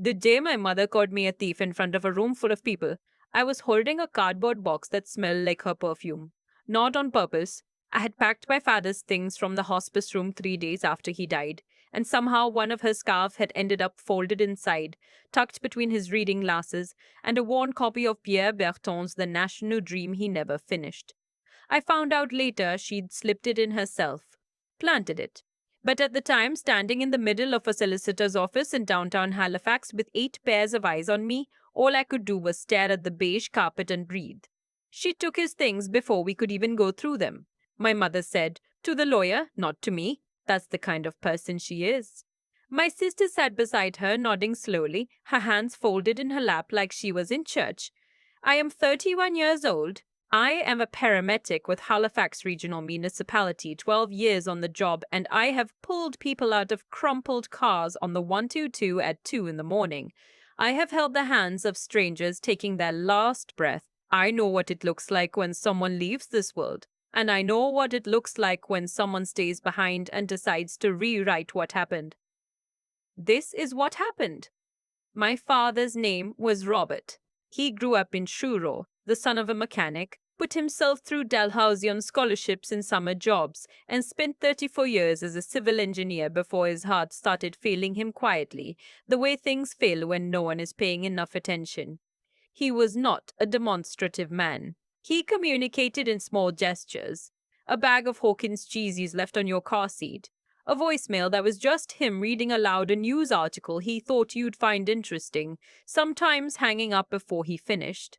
The day my mother called me a thief in front of a room full of people, I was holding a cardboard box that smelled like her perfume. Not on purpose. I had packed my father's things from the hospice room 3 days after he died, and somehow one of his scarves had ended up folded inside, tucked between his reading glasses, and a worn copy of Pierre Berton's The National Dream he never finished. I found out later she'd slipped it in herself, planted it. But at the time, standing in the middle of a solicitor's office in downtown Halifax with 8 pairs of eyes on me, all I could do was stare at the beige carpet and breathe. She took his things before we could even go through them. My mother said, to the lawyer, not to me. That's the kind of person she is. My sister sat beside her, nodding slowly, her hands folded in her lap like she was in church. I am 31 years old. I am a paramedic with Halifax Regional Municipality, 12 years on the job, and I have pulled people out of crumpled cars on the 122 at 2 in the morning. I have held the hands of strangers taking their last breath. I know what it looks like when someone leaves this world, and I know what it looks like when someone stays behind and decides to rewrite what happened. This is what happened. My father's name was Robert. He grew up in Truro, the son of a mechanic, put himself through Dalhousie on scholarships and summer jobs, and spent 34 years as a civil engineer before his heart started failing him quietly, the way things fail when no one is paying enough attention. He was not a demonstrative man. He communicated in small gestures. A bag of Hawkins cheesies left on your car seat. A voicemail that was just him reading aloud a news article he thought you'd find interesting, sometimes hanging up before he finished.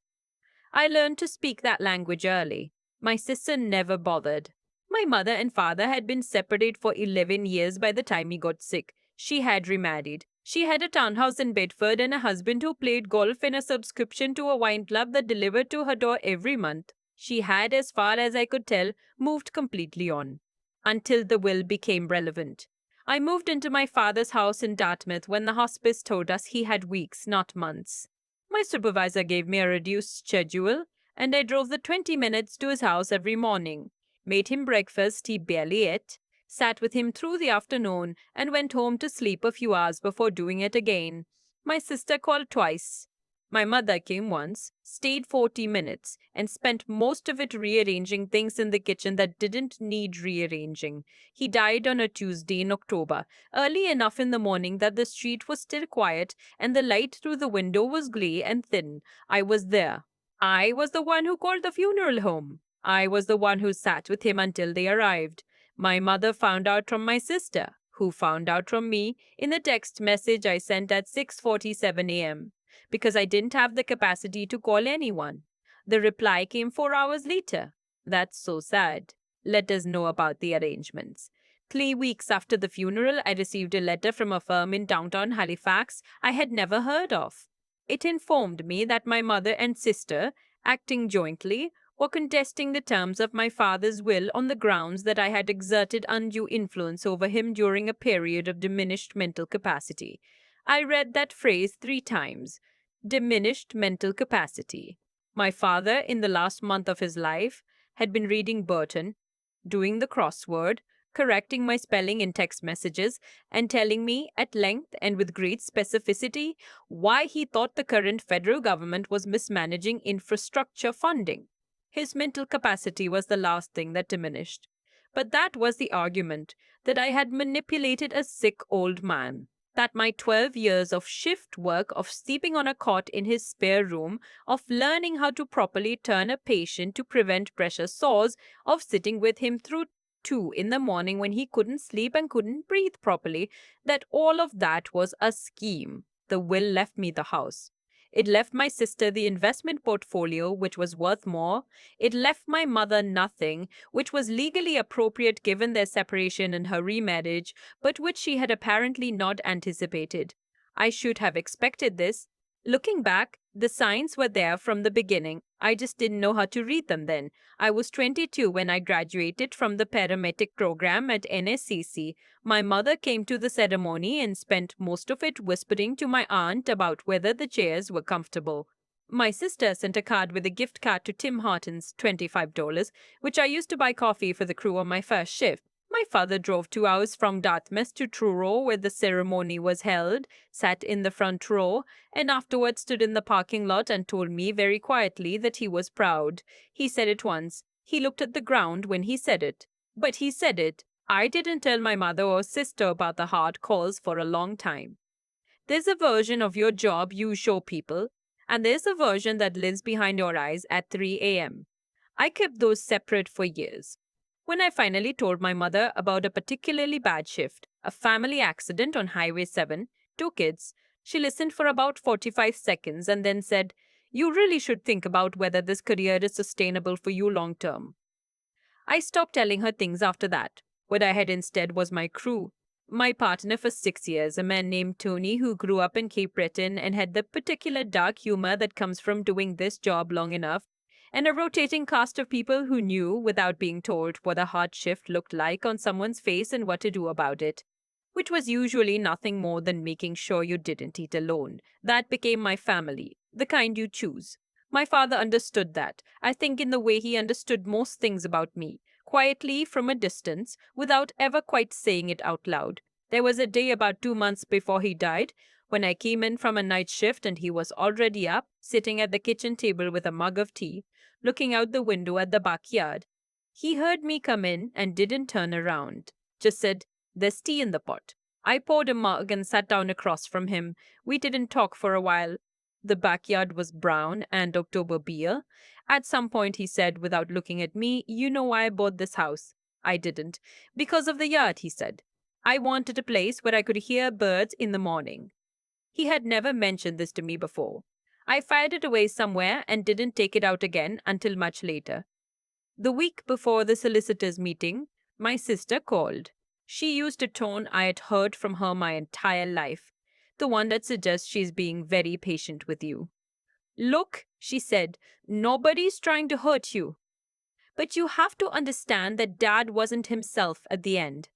I learned to speak that language early. My sister never bothered. My mother and father had been separated for 11 years by the time he got sick. She had remarried. She had a townhouse in Bedford and a husband who played golf and a subscription to a wine club that delivered to her door every month. She had, as far as I could tell, moved completely on. Until the will became relevant. I moved into my father's house in Dartmouth when the hospice told us he had weeks, not months. My supervisor gave me a reduced schedule, and I drove the 20 minutes to his house every morning, made him breakfast he barely ate, sat with him through the afternoon, and went home to sleep a few hours before doing it again. My sister called twice. My mother came once, stayed 40 minutes, and spent most of it rearranging things in the kitchen that didn't need rearranging. He died on a Tuesday in October, early enough in the morning that the street was still quiet and the light through the window was grey and thin. I was there. I was the one who called the funeral home. I was the one who sat with him until they arrived. My mother found out from my sister, who found out from me in a text message I sent at 6:47 a.m. because I didn't have the capacity to call anyone. The reply came 4 hours later. That's so sad. Let us know about the arrangements. 3 weeks after the funeral, I received a letter from a firm in downtown Halifax I had never heard of. It informed me that my mother and sister, acting jointly, were contesting the terms of my father's will on the grounds that I had exerted undue influence over him during a period of diminished mental capacity. I read that phrase 3 times. Diminished mental capacity. My father, in the last month of his life, had been reading Burton, doing the crossword, correcting my spelling in text messages, and telling me at length and with great specificity why he thought the current federal government was mismanaging infrastructure funding. His mental capacity was the last thing that diminished. But that was the argument, that I had manipulated a sick old man. That my 12 years of shift work, of sleeping on a cot in his spare room, of learning how to properly turn a patient to prevent pressure sores, of sitting with him through 2 in the morning when he couldn't sleep and couldn't breathe properly, that all of that was a scheme. The will left me the house. It left my sister the investment portfolio, which was worth more. It left my mother nothing, which was legally appropriate given their separation and her remarriage, but which she had apparently not anticipated. I should have expected this. Looking back, the signs were there from the beginning. I just didn't know how to read them then. I was 22 when I graduated from the paramedic program at NSCC. My mother came to the ceremony and spent most of it whispering to my aunt about whether the chairs were comfortable. My sister sent a card with a gift card to Tim Hortons, $25, which I used to buy coffee for the crew on my first shift. My father drove 2 hours from Dartmouth to Truro, where the ceremony was held, sat in the front row, and afterwards stood in the parking lot and told me very quietly that he was proud. He said it once. He looked at the ground when he said it. But he said it. I didn't tell my mother or sister about the hard calls for a long time. There's a version of your job you show people, and there's a version that lives behind your eyes at 3 a.m. I kept those separate for years. When I finally told my mother about a particularly bad shift, a family accident on Highway 7, 2 kids, she listened for about 45 seconds and then said, "You really should think about whether this career is sustainable for you long term." I stopped telling her things after that. What I had instead was my crew. My partner for 6 years, a man named Tony who grew up in Cape Breton and had the particular dark humor that comes from doing this job long enough, and a rotating cast of people who knew, without being told, what a hard shift looked like on someone's face and what to do about it, which was usually nothing more than making sure you didn't eat alone. That became my family, the kind you choose. My father understood that, I think, in the way he understood most things about me, quietly from a distance, without ever quite saying it out loud. There was a day about 2 months before he died when I came in from a night shift and he was already up, sitting at the kitchen table with a mug of tea, looking out the window at the backyard. He heard me come in and didn't turn around, just said, "There's tea in the pot." I poured a mug and sat down across from him. We didn't talk for a while. The backyard was brown and October beer. At some point, he said, without looking at me, "You know why I bought this house?" I didn't. "Because of the yard," he said. "I wanted a place where I could hear birds in the morning." He had never mentioned this to me before. I filed it away somewhere and didn't take it out again until much later. The week before the solicitors' meeting, my sister called. She used a tone I had heard from her my entire life, the one that suggests she's being very patient with you. "Look," she said, "nobody's trying to hurt you. But you have to understand that Dad wasn't himself at the end.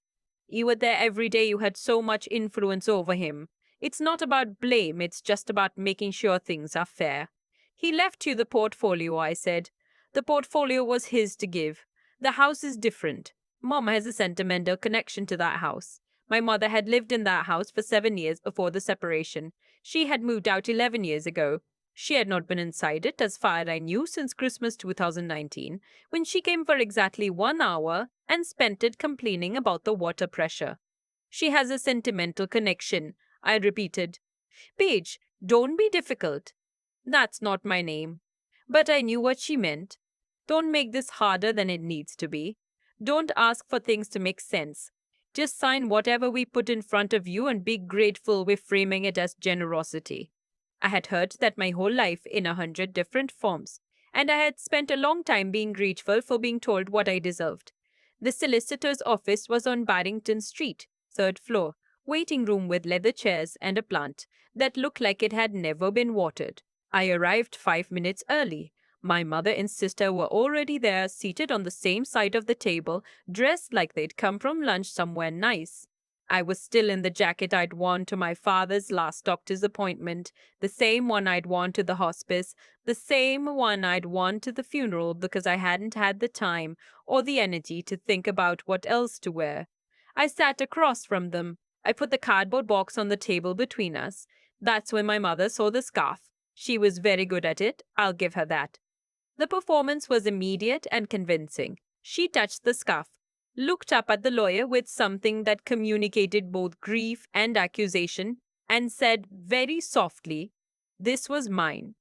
You were there every day, you had so much influence over him. It's not about blame, it's just about making sure things are fair. He left you the portfolio," I said. "The portfolio was his to give. The house is different. Mom has a sentimental connection to that house. My mother had lived in that house for 7 years before the separation. She had moved out 11 years ago. She had not been inside it, as far as I knew, since Christmas 2019, when she came for exactly 1 hour and spent it complaining about the water pressure. She has a sentimental connection," I repeated. "Paige, don't be difficult." That's not my name. But I knew what she meant. Don't make this harder than it needs to be. Don't ask for things to make sense. Just sign whatever we put in front of you and be grateful we're framing it as generosity. I had heard that my whole life in 100 different forms, and I had spent a long time being grateful for being told what I deserved. The solicitor's office was on Barrington Street, third floor, waiting room with leather chairs and a plant that looked like it had never been watered. I arrived 5 minutes early. My mother and sister were already there, seated on the same side of the table, dressed like they'd come from lunch somewhere nice. I was still in the jacket I'd worn to my father's last doctor's appointment, the same one I'd worn to the hospice, the same one I'd worn to the funeral because I hadn't had the time or the energy to think about what else to wear. I sat across from them. I put the cardboard box on the table between us. That's when my mother saw the scarf. She was very good at it, I'll give her that. The performance was immediate and convincing. She touched the scarf, looked up at the lawyer with something that communicated both grief and accusation, and said very softly, "This was mine."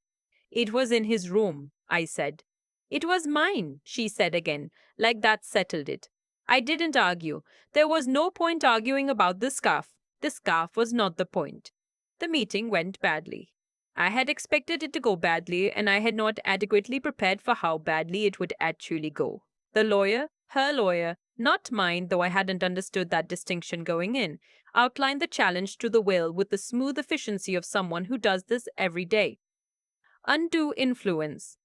"It was in his room," I said. "It was mine," she said again, like that settled it. I didn't argue. There was no point arguing about the scarf. The scarf was not the point. The meeting went badly. I had expected it to go badly, and I had not adequately prepared for how badly it would actually go. The lawyer, her lawyer, not mine, though I hadn't understood that distinction going in, outlined the challenge to the will with the smooth efficiency of someone who does this every day. Undue influence,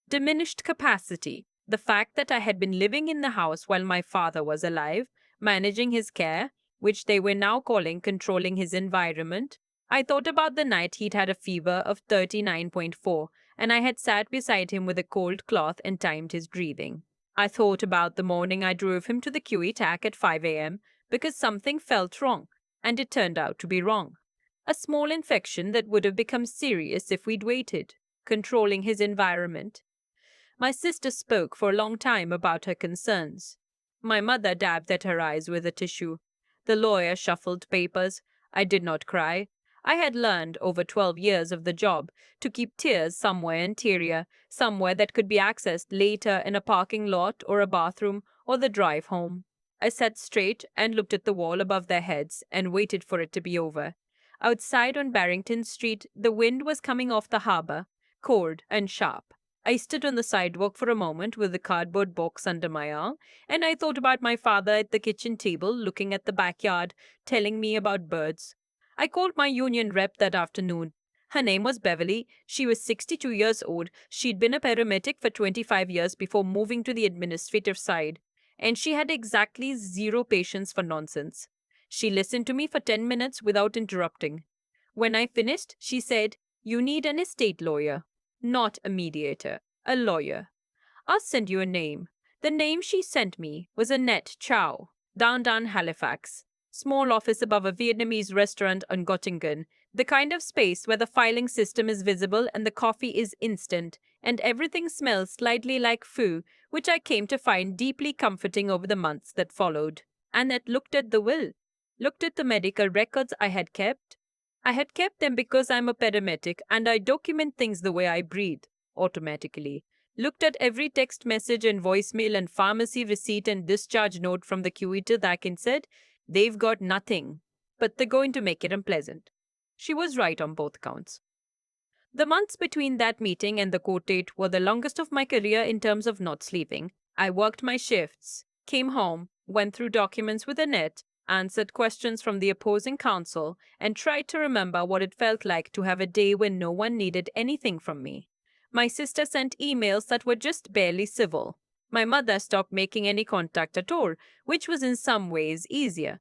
diminished capacity, the fact that I had been living in the house while my father was alive, managing his care, which they were now calling controlling his environment. I thought about the night he'd had a fever of 39.4, and I had sat beside him with a cold cloth and timed his breathing. I thought about the morning I drove him to the QE TAC at 5 a.m. because something felt wrong, and it turned out to be wrong. A small infection that would have become serious if we'd waited, controlling his environment. My sister spoke for a long time about her concerns. My mother dabbed at her eyes with a tissue. The lawyer shuffled papers. I did not cry. I had learned over 12 years of the job to keep tears somewhere interior, somewhere that could be accessed later in a parking lot or a bathroom or the drive home. I sat straight and looked at the wall above their heads and waited for it to be over. Outside on Barrington Street, the wind was coming off the harbor, cold and sharp. I stood on the sidewalk for a moment with the cardboard box under my arm, and I thought about my father at the kitchen table looking at the backyard, telling me about birds. I called my union rep that afternoon. Her name was Beverly. She was 62 years old. She'd been a paramedic for 25 years before moving to the administrative side. And she had exactly zero patience for nonsense. She listened to me for 10 minutes without interrupting. When I finished, she said, "You need an estate lawyer, not a mediator, a lawyer. I'll send you a name." The name she sent me was Annette Chow, downtown Halifax. Small office above a Vietnamese restaurant on Gottingen. The kind of space where the filing system is visible and the coffee is instant, and everything smells slightly like foo, which I came to find deeply comforting over the months that followed. Annette looked at the will, looked at the medical records I had kept. I had kept them because I'm a paramedic and I document things the way I breathe, automatically. Looked at every text message and voicemail and pharmacy receipt and discharge note from the QE that and said, they've got nothing, but they're going to make it unpleasant. She was right on both counts. The months between that meeting and the court date were the longest of my career in terms of not sleeping. I worked my shifts, came home, went through documents with Annette, answered questions from the opposing counsel, and tried to remember what it felt like to have a day when no one needed anything from me. My sister sent emails that were just barely civil. My mother stopped making any contact at all, which was in some ways easier.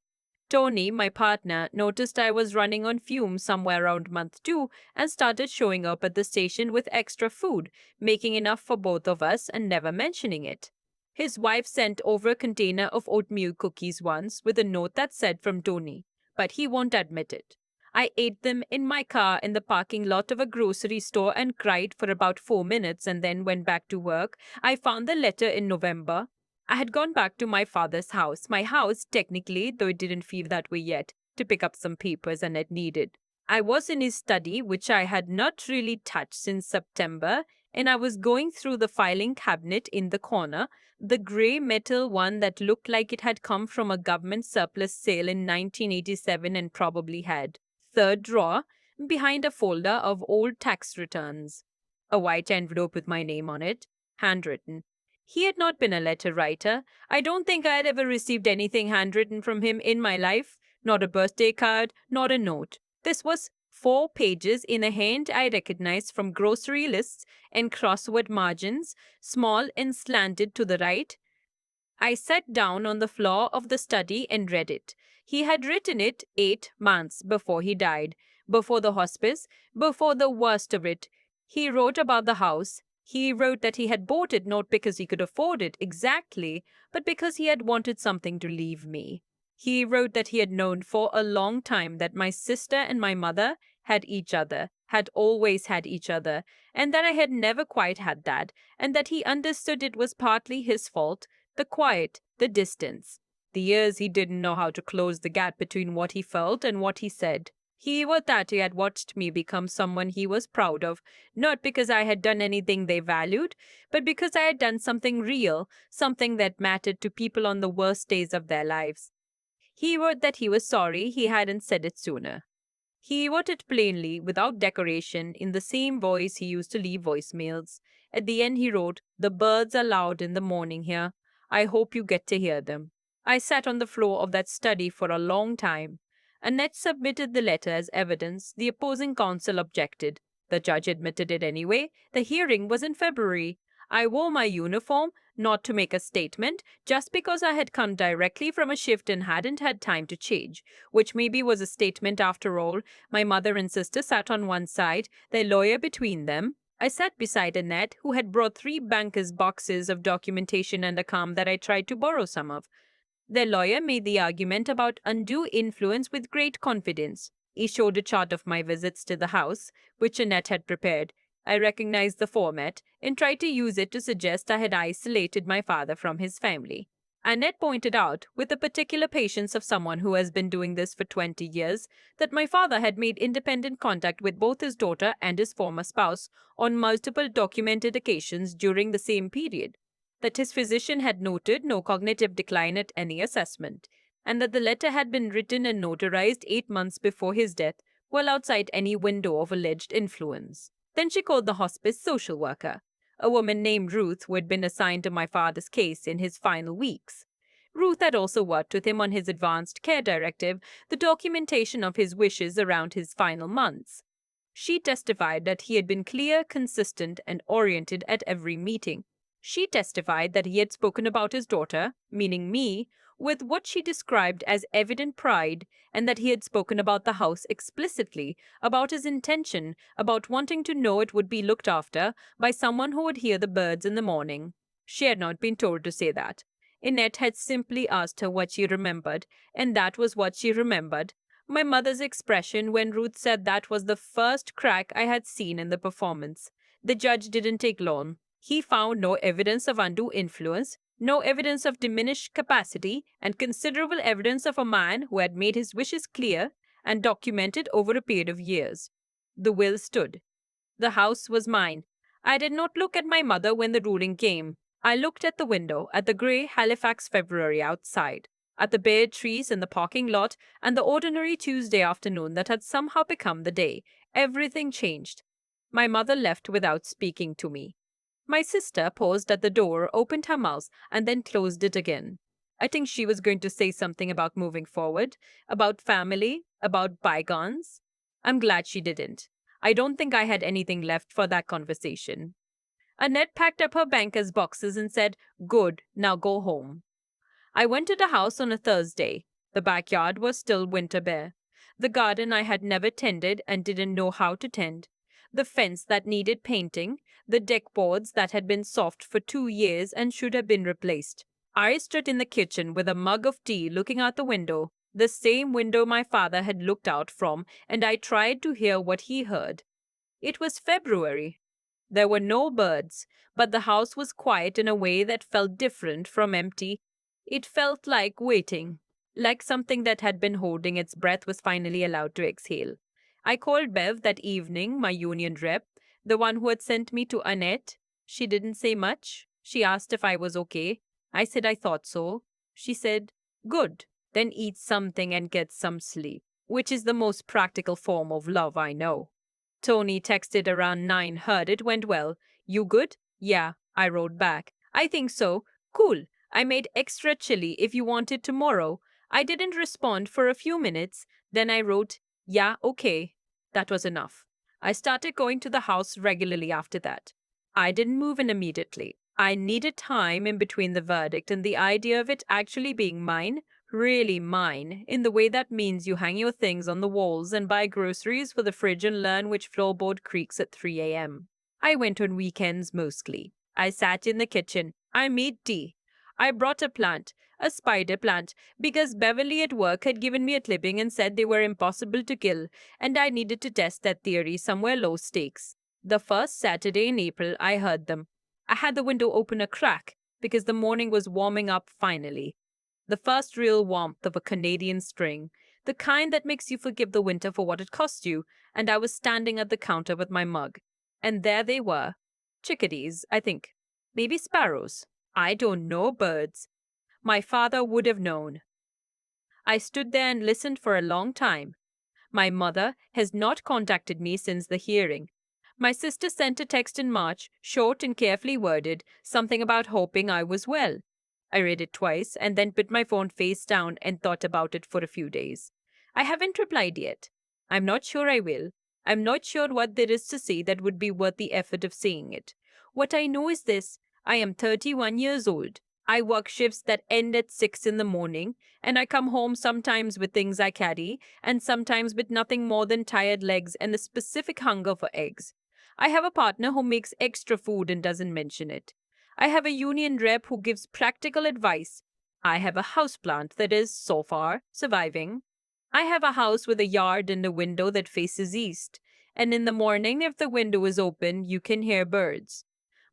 Tony, my partner, noticed I was running on fumes somewhere around month 2 and started showing up at the station with extra food, making enough for both of us and never mentioning it. His wife sent over a container of oatmeal cookies once with a note that said from Tony, but he won't admit it. I ate them in my car in the parking lot of a grocery store and cried for about 4 minutes and then went back to work. I found the letter in November. I had gone back to my father's house, my house technically, though it didn't feel that way yet, to pick up some papers Annette needed. I was in his study, which I had not really touched since September, and I was going through the filing cabinet in the corner, the grey metal one that looked like it had come from a government surplus sale in 1987 and probably had. Third drawer, behind a folder of old tax returns. A white envelope with my name on it, handwritten. He had not been a letter writer. I don't think I had ever received anything handwritten from him in my life, not a birthday card, not a note. This was 4 pages in a hand I recognized from grocery lists and crossword margins, small and slanted to the right. I sat down on the floor of the study and read it. He had written it 8 months before he died, before the hospice, before the worst of it. He wrote about the house. He wrote that he had bought it not because he could afford it exactly, but because he had wanted something to leave me. He wrote that he had known for a long time that my sister and my mother had each other, had always had each other, and that I had never quite had that, and that he understood it was partly his fault, the quiet, the distance. The years he didn't know how to close the gap between what he felt and what he said. He was that he had watched me become someone he was proud of, not because I had done anything they valued, but because I had done something real, something that mattered to people on the worst days of their lives. He wrote that he was sorry he hadn't said it sooner. He wrote it plainly, without decoration, in the same voice he used to leave voicemails. At the end he wrote, "The birds are loud in the morning here. I hope you get to hear them." I sat on the floor of that study for a long time. Annette submitted the letter as evidence. The opposing counsel objected. The judge admitted it anyway. The hearing was in February. I wore my uniform, not to make a statement, just because I had come directly from a shift and hadn't had time to change, which maybe was a statement after all. My mother and sister sat on one side, their lawyer between them. I sat beside Annette, who had brought three bankers' boxes of documentation and a calm that I tried to borrow some of. Their lawyer made the argument about undue influence with great confidence. He showed a chart of my visits to the house, which Annette had prepared. I recognized the format and tried to use it to suggest I had isolated my father from his family. Annette pointed out, with the particular patience of someone who has been doing this for 20 years, that my father had made independent contact with both his daughter and his former spouse on multiple documented occasions during the same period, that his physician had noted no cognitive decline at any assessment, and that the letter had been written and notarized 8 months before his death, well outside any window of alleged influence. Then she called the hospice social worker, a woman named Ruth who had been assigned to my father's case in his final weeks. Ruth had also worked with him on his advanced care directive, the documentation of his wishes around his final months. She testified that he had been clear, consistent, and oriented at every meeting. She testified that he had spoken about his daughter, meaning me, with what she described as evident pride, and that he had spoken about the house explicitly, about his intention, about wanting to know it would be looked after by someone who would hear the birds in the morning. She had not been told to say that. Annette had simply asked her what she remembered, and that was what she remembered. My mother's expression when Ruth said that was the first crack I had seen in the performance. The judge didn't take long. He found no evidence of undue influence, no evidence of diminished capacity, and considerable evidence of a man who had made his wishes clear and documented over a period of years. The will stood. The house was mine. I did not look at my mother when the ruling came. I looked at the window, at the grey Halifax February outside, at the bare trees in the parking lot, and the ordinary Tuesday afternoon that had somehow become the day. Everything changed. My mother left without speaking to me. My sister paused at the door, opened her mouth, and then closed it again. I think she was going to say something about moving forward, about family, about bygones. I'm glad she didn't. I don't think I had anything left for that conversation. Annette packed up her banker's boxes and said, "Good, now go home." I went to the house on a Thursday. The backyard was still winter bare. The garden I had never tended and didn't know how to tend. The fence that needed painting. The deck boards that had been soft for 2 years and should have been replaced. I stood in the kitchen with a mug of tea looking out the window, the same window my father had looked out from, and I tried to hear what he heard. It was February. There were no birds, but the house was quiet in a way that felt different from empty. It felt like waiting, like something that had been holding its breath was finally allowed to exhale. I called Bev that evening, my union rep, the one who had sent me to Annette. She didn't say much. She asked if I was okay. I said I thought so. She said, "Good, then eat something and get some sleep," which is the most practical form of love I know. Tony texted around 9, heard it went well. "You good?" "Yeah," I wrote back. "I think so." "Cool. I made extra chili if you want it tomorrow." I didn't respond for a few minutes. Then I wrote, "Yeah, okay." That was enough. I started going to the house regularly after that. I didn't move in immediately. I needed time in between the verdict and the idea of it actually being mine, really mine, in the way that means you hang your things on the walls and buy groceries for the fridge and learn which floorboard creaks at 3 a.m. I went on weekends mostly. I sat in the kitchen. I made tea. I brought a spider plant, because Beverly at work had given me a clipping and said they were impossible to kill, and I needed to test that theory somewhere low stakes. The first Saturday in April, I heard them. I had the window open a crack because the morning was warming up finally. The first real warmth of a Canadian spring, the kind that makes you forgive the winter for what it cost you, and I was standing at the counter with my mug. And there they were. Chickadees, I think. Maybe sparrows. I don't know birds. My father would have known. I stood there and listened for a long time. My mother has not contacted me since the hearing. My sister sent a text in March, short and carefully worded, something about hoping I was well. I read it twice and then put my phone face down and thought about it for a few days. I haven't replied yet. I'm not sure I will. I'm not sure what there is to say that would be worth the effort of saying it. What I know is this: I am 31 years old. I work shifts that end at 6 in the morning, and I come home sometimes with things I carry, and sometimes with nothing more than tired legs and the specific hunger for eggs. I have a partner who makes extra food and doesn't mention it. I have a union rep who gives practical advice. I have a houseplant that is, so far, surviving. I have a house with a yard and a window that faces east. And in the morning, if the window is open, you can hear birds.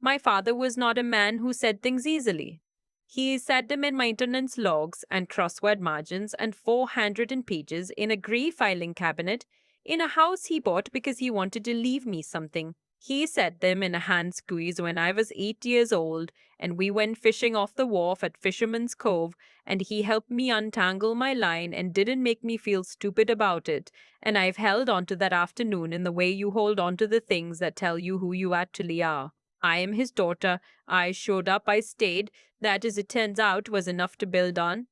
My father was not a man who said things easily. He said them in maintenance logs and crossword margins and 400 pages in a grey filing cabinet in a house he bought because he wanted to leave me something. He said them in a hand squeeze when I was 8 years old, and we went fishing off the wharf at Fisherman's Cove, and he helped me untangle my line and didn't make me feel stupid about it. And I've held on to that afternoon in the way you hold on to the things that tell you who you actually are. I am his daughter. I showed up, I stayed. That, as it turns out, was enough to build on.